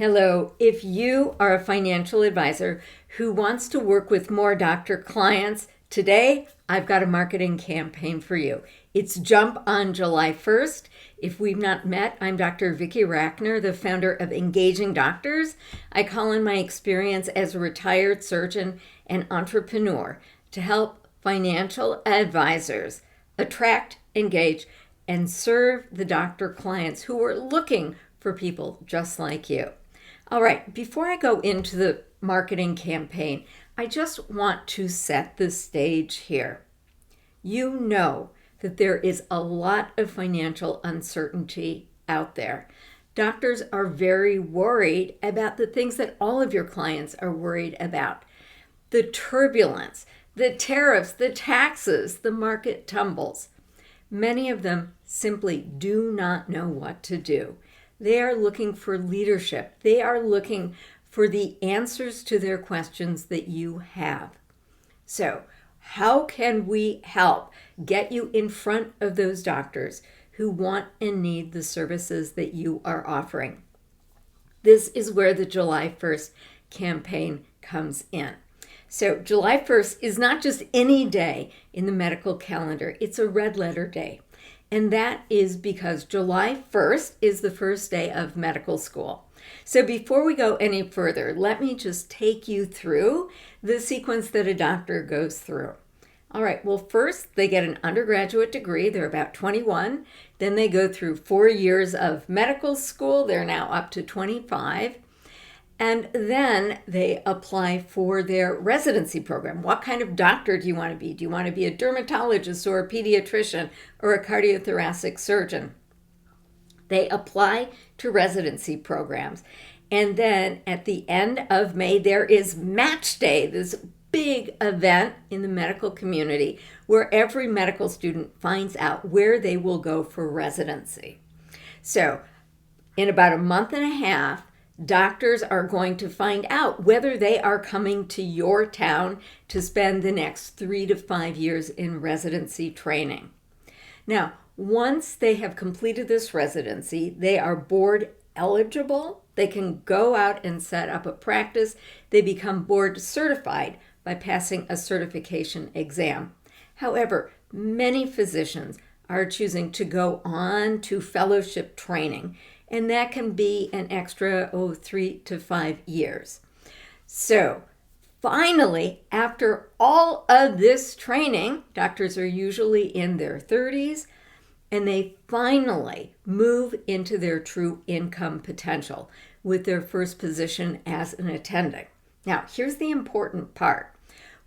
Hello, if you are a financial advisor who wants to work with more doctor clients, today I've got a marketing campaign for you. It's Jump on July 1st. If we've not met, I'm Dr. Vicki Rackner, the founder of Engaging Doctors. I call in my experience as a retired surgeon and entrepreneur to help financial advisors attract, engage, and serve the doctor clients who are looking for people just like you. All right, before I go into the marketing campaign, I just want to set the stage here. You know that there is a lot of financial uncertainty out there. Doctors are very worried about the things that all of your clients are worried about. The turbulence, the tariffs, the taxes, the market tumbles. Many of them simply do not know what to do. They are looking for leadership. They are looking for the answers to their questions that you have. So, how can we help get you in front of those doctors who want and need the services that you are offering? This is where the July 1st campaign comes in. So, July 1st is not just any day in the medical calendar, it's a red letter day. And that is because July 1st is the first day of medical school. So before we go any further, let me just take you through the sequence that a doctor goes through. All right, well, first they get an undergraduate degree. They're about 21. Then they go through 4 years of medical school. They're now up to 25. And then they apply for their residency program. What kind of doctor do you want to be? Do you want to be a dermatologist or a pediatrician or a cardiothoracic surgeon? They apply to residency programs. And then at the end of May, there is Match Day, this big event in the medical community where every medical student finds out where they will go for residency. So in about a month and a half, doctors are going to find out whether they are coming to your town to spend the next 3 to 5 years in residency training. Now, once they have completed this residency, they are board eligible. They can go out and set up a practice. They become board certified by passing a certification exam. However, many physicians are choosing to go on to fellowship training, and that can be an extra 3 to 5 years. So finally, after all of this training, doctors are usually in their 30s, and they finally move into their true income potential with their first position as an attending. Now, here's the important part.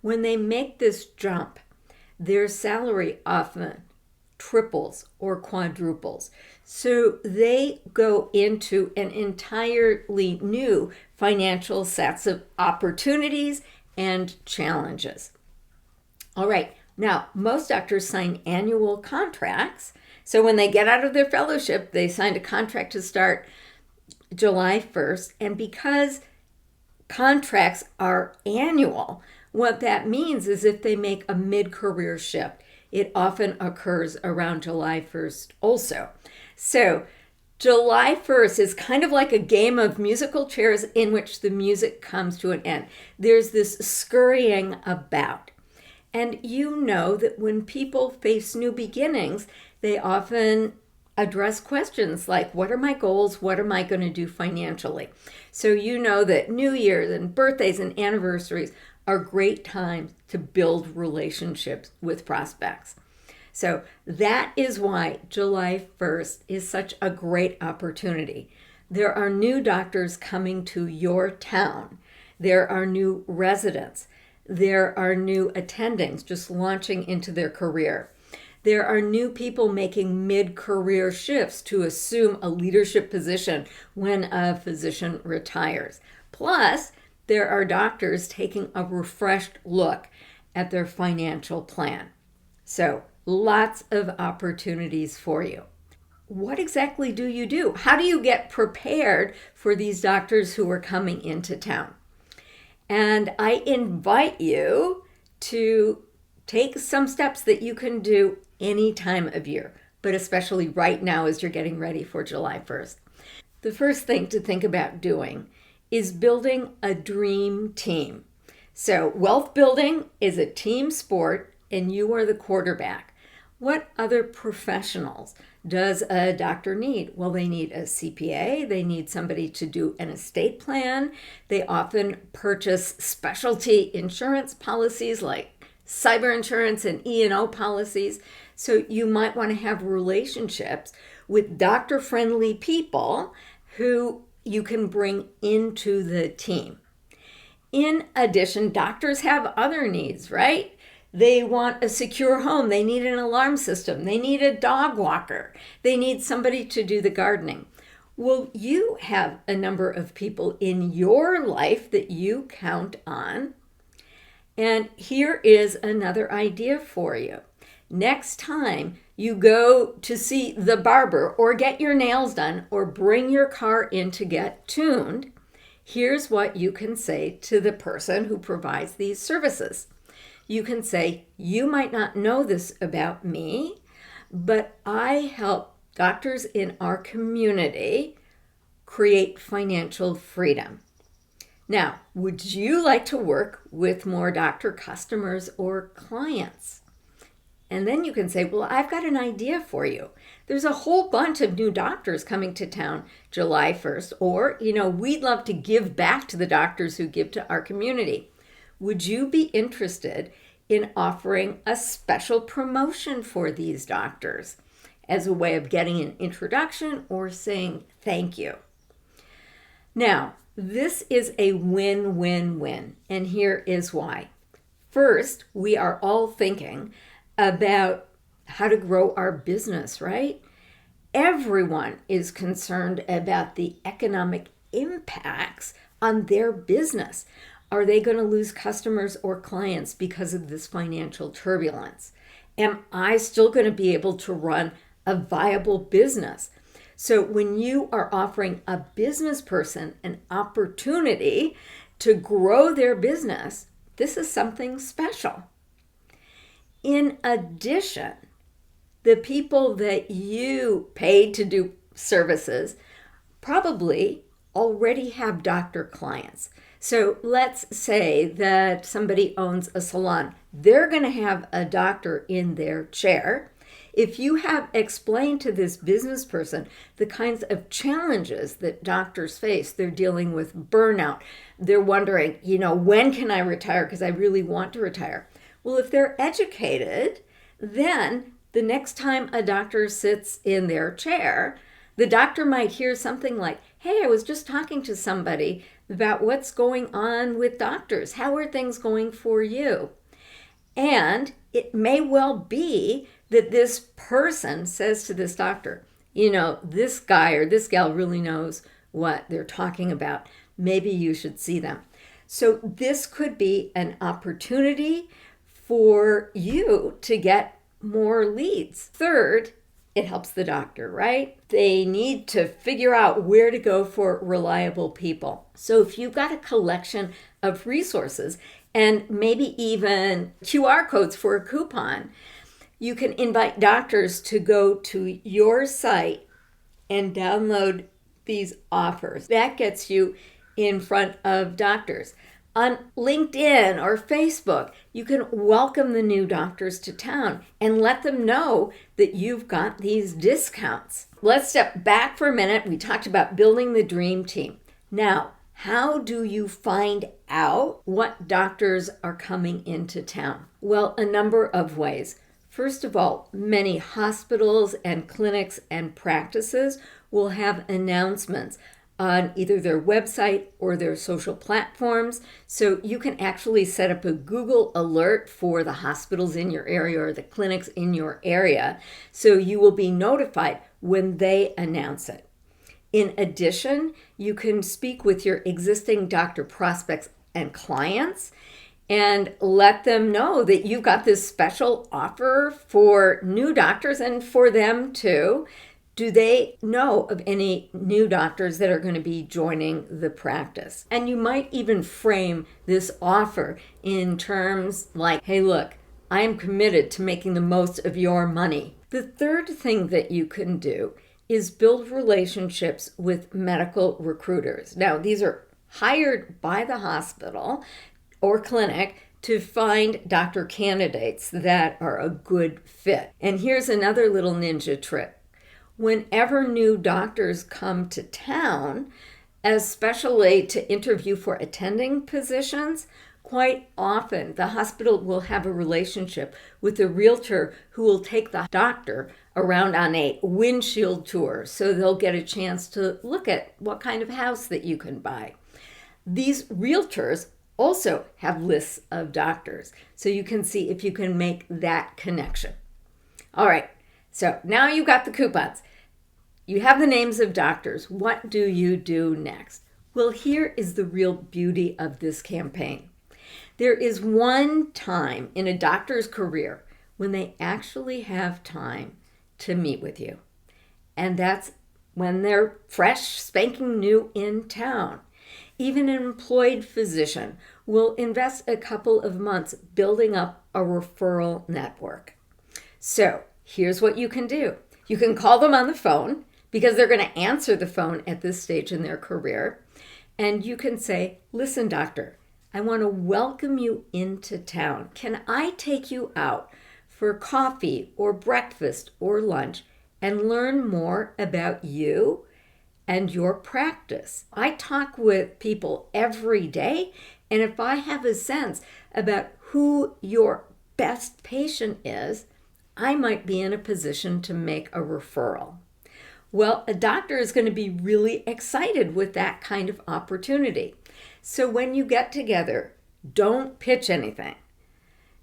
When they make this jump, their salary often triples or quadruples. So they go into an entirely new financial sets of opportunities and challenges. All right, now most doctors sign annual contracts. So when they get out of their fellowship, they signed a contract to start July 1st. And because contracts are annual, what that means is if they make a mid-career shift, it often occurs around July 1st also. So July 1st is kind of like a game of musical chairs in which the music comes to an end. There's this scurrying about. And you know that when people face new beginnings, they often address questions like, what are my goals? What am I going to do financially? So you know that New Year's and birthdays and anniversaries are great times to build relationships with prospects. So that is why July 1st is such a great opportunity. There are new doctors coming to your town. There are new residents. There are new attendings just launching into their career. There are new people making mid-career shifts to assume a leadership position when a physician retires. Plus, there are doctors taking a refreshed look at their financial plan. So, lots of opportunities for you. What exactly do you do? How do you get prepared for these doctors who are coming into town? And I invite you to take some steps that you can do any time of year, but especially right now as you're getting ready for July 1st. The first thing to think about doing is building a dream team. So wealth building is a team sport and you are the quarterback. What other professionals does a doctor need? Well, they need a CPA, they need somebody to do an estate plan. They often purchase specialty insurance policies like cyber insurance and E&O policies. So you might want to have relationships with doctor-friendly people who you can bring into the team. In addition, doctors have other needs, right? They want a secure home. They need an alarm system. They need a dog walker. They need somebody to do the gardening. Well, you have a number of people in your life that you count on. And here is another idea for you. Next time you go to see the barber or get your nails done or bring your car in to get tuned, here's what you can say to the person who provides these services. You can say, you might not know this about me, but I help doctors in our community create financial freedom. Now, would you like to work with more doctor customers or clients? And then you can say, well, I've got an idea for you. There's a whole bunch of new doctors coming to town July 1st, or, we'd love to give back to the doctors who give to our community. Would you be interested in offering a special promotion for these doctors as a way of getting an introduction or saying thank you? Now, this is a win-win-win, and here is why. First, we are all thinking about how to grow our business, right? Everyone is concerned about the economic impacts on their business. Are they going to lose customers or clients because of this financial turbulence? Am I still going to be able to run a viable business? So when you are offering a business person an opportunity to grow their business, this is something special. In addition, the people that you paid to do services probably already have doctor clients. So let's say that somebody owns a salon. They're going to have a doctor in their chair. If you have explained to this business person the kinds of challenges that doctors face, they're dealing with burnout. They're wondering, when can I retire? Because I really want to retire. Well, if they're educated, then the next time a doctor sits in their chair, the doctor might hear something like, hey, I was just talking to somebody about what's going on with doctors. How are things going for you? And it may well be that this person says to this doctor, this guy or this gal really knows what they're talking about. Maybe you should see them. So this could be an opportunity for you to get more leads. Third, it helps the doctor, right? They need to figure out where to go for reliable people. So if you've got a collection of resources and maybe even QR codes for a coupon, you can invite doctors to go to your site and download these offers. That gets you in front of doctors. On LinkedIn or Facebook, you can welcome the new doctors to town and let them know that you've got these discounts. Let's step back for a minute. We talked about building the dream team. Now, how do you find out what doctors are coming into town? Well, a number of ways. First of all, many hospitals and clinics and practices will have announcements on either their website or their social platforms. So you can actually set up a Google alert for the hospitals in your area or the clinics in your area. So you will be notified when they announce it. In addition, you can speak with your existing doctor prospects and clients and let them know that you've got this special offer for new doctors and for them too. Do they know of any new doctors that are going to be joining the practice? And you might even frame this offer in terms like, hey, look, I am committed to making the most of your money. The third thing that you can do is build relationships with medical recruiters. Now, these are hired by the hospital or clinic to find doctor candidates that are a good fit. And here's another little ninja trick. Whenever new doctors come to town, especially to interview for attending positions, quite often the hospital will have a relationship with a realtor who will take the doctor around on a windshield tour, so they'll get a chance to look at what kind of house that you can buy. These realtors also have lists of doctors, so you can see if you can make that connection. All right, so now you've got the coupons. You have the names of doctors. What do you do next? Well, here is the real beauty of this campaign. There is one time in a doctor's career when they actually have time to meet with you. And that's when they're fresh, spanking new in town. Even an employed physician will invest a couple of months building up a referral network. So here's what you can do. You can call them on the phone because they're going to answer the phone at this stage in their career. And you can say, listen, doctor, I want to welcome you into town. Can I take you out for coffee or breakfast or lunch and learn more about you and your practice? I talk with people every day, and if I have a sense about who your best patient is, I might be in a position to make a referral. Well, a doctor is going to be really excited with that kind of opportunity. So when you get together, don't pitch anything.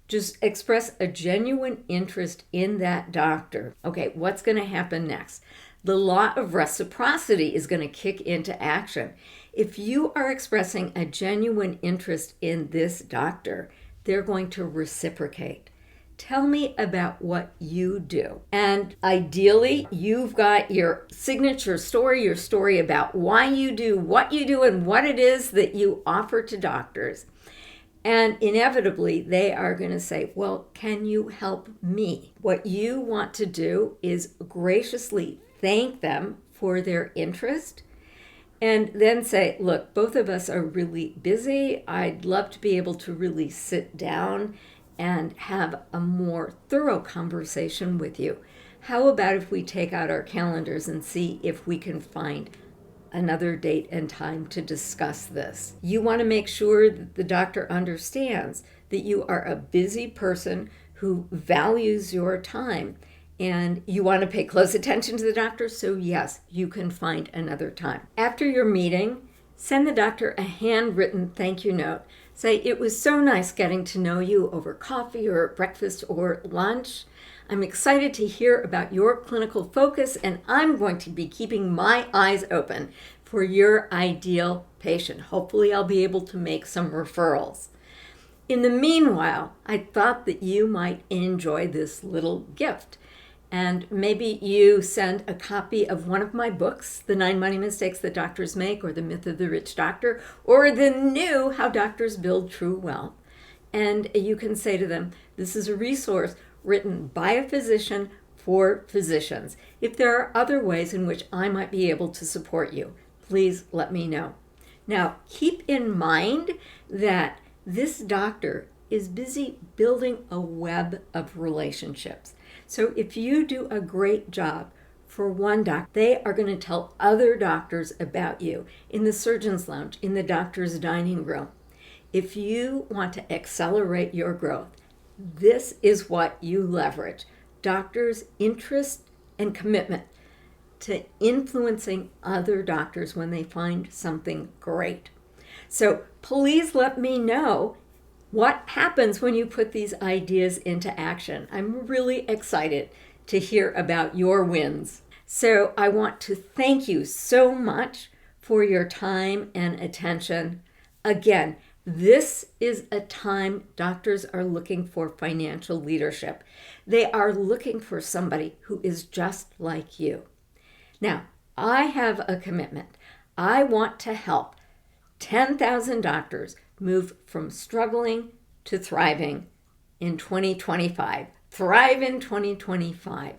Just express a genuine interest in that doctor. Okay, what's going to happen next? The law of reciprocity is going to kick into action. If you are expressing a genuine interest in this doctor, they're going to reciprocate. Tell me about what you do. And ideally, you've got your signature story, your story about why you do what you do and what it is that you offer to doctors. And inevitably, they are going to say, well, can you help me? What you want to do is graciously thank them for their interest and then say, look, both of us are really busy. I'd love to be able to really sit down and have a more thorough conversation with you. How about if we take out our calendars and see if we can find another date and time to discuss this? You want to make sure that the doctor understands that you are a busy person who values your time, and you want to pay close attention to the doctor, so yes, you can find another time. After your meeting, send the doctor a handwritten thank you note. Say, it was so nice getting to know you over coffee or breakfast or lunch. I'm excited to hear about your clinical focus, and I'm going to be keeping my eyes open for your ideal patient. Hopefully, I'll be able to make some referrals. In the meanwhile, I thought that you might enjoy this little gift. And maybe you send a copy of one of my books, The 9 Money Mistakes That Doctors Make, or The Myth of the Rich Doctor, or the new How Doctors Build True Wealth. And you can say to them, this is a resource written by a physician for physicians. If there are other ways in which I might be able to support you, please let me know. Now, keep in mind that this doctor is busy building a web of relationships. So if you do a great job for one doctor, they are going to tell other doctors about you in the surgeon's lounge, in the doctor's dining room. If you want to accelerate your growth, this is what you leverage. Doctors' interest and commitment to influencing other doctors when they find something great. So please let me know what happens when you put these ideas into action. I'm really excited to hear about your wins. So I want to thank you so much for your time and attention. Again, this is a time doctors are looking for financial leadership. They are looking for somebody who is just like you. Now, I have a commitment. I want to help 10,000 doctors move from struggling to thriving in 2025. Thrive in 2025.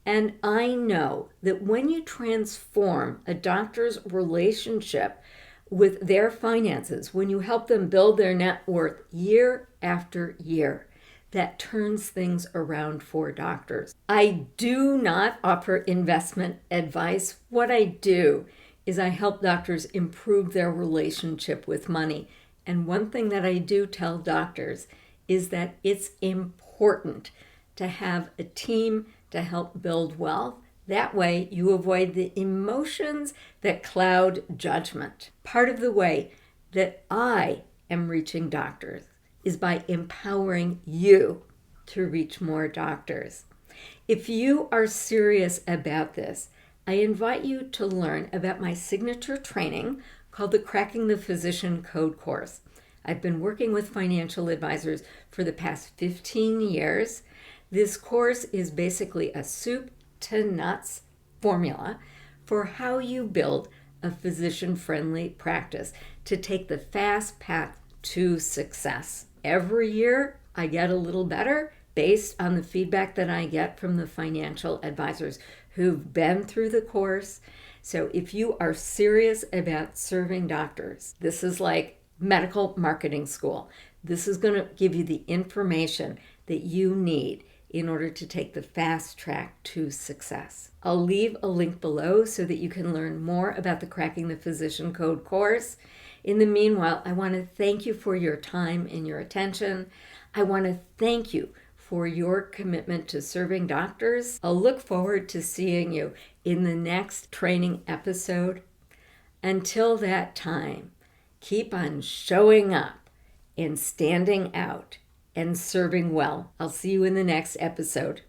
And I know that when you transform a doctor's relationship with their finances, when you help them build their net worth year after year, that turns things around for doctors. I do not offer investment advice. What I do is I help doctors improve their relationship with money. And one thing that I do tell doctors is that it's important to have a team to help build wealth. That way you avoid the emotions that cloud judgment. Part of the way that I am reaching doctors is by empowering you to reach more doctors. If you are serious about this, I invite you to learn about my signature training called the Cracking the Physician Code course. I've been working with financial advisors for the past 15 years. This course is basically a soup to nuts formula for how you build a physician-friendly practice to take the fast path to success. Every year, I get a little better based on the feedback that I get from the financial advisors who've been through the course. So if you are serious about serving doctors, this is like medical marketing school. This is going to give you the information that you need in order to take the fast track to success. I'll leave a link below so that you can learn more about the Cracking the Physician Code course. In the meanwhile, I want to thank you for your time and your attention. I want to thank you for your commitment to serving doctors. I'll look forward to seeing you in the next training episode. Until that time, keep on showing up and standing out and serving well. I'll see you in the next episode.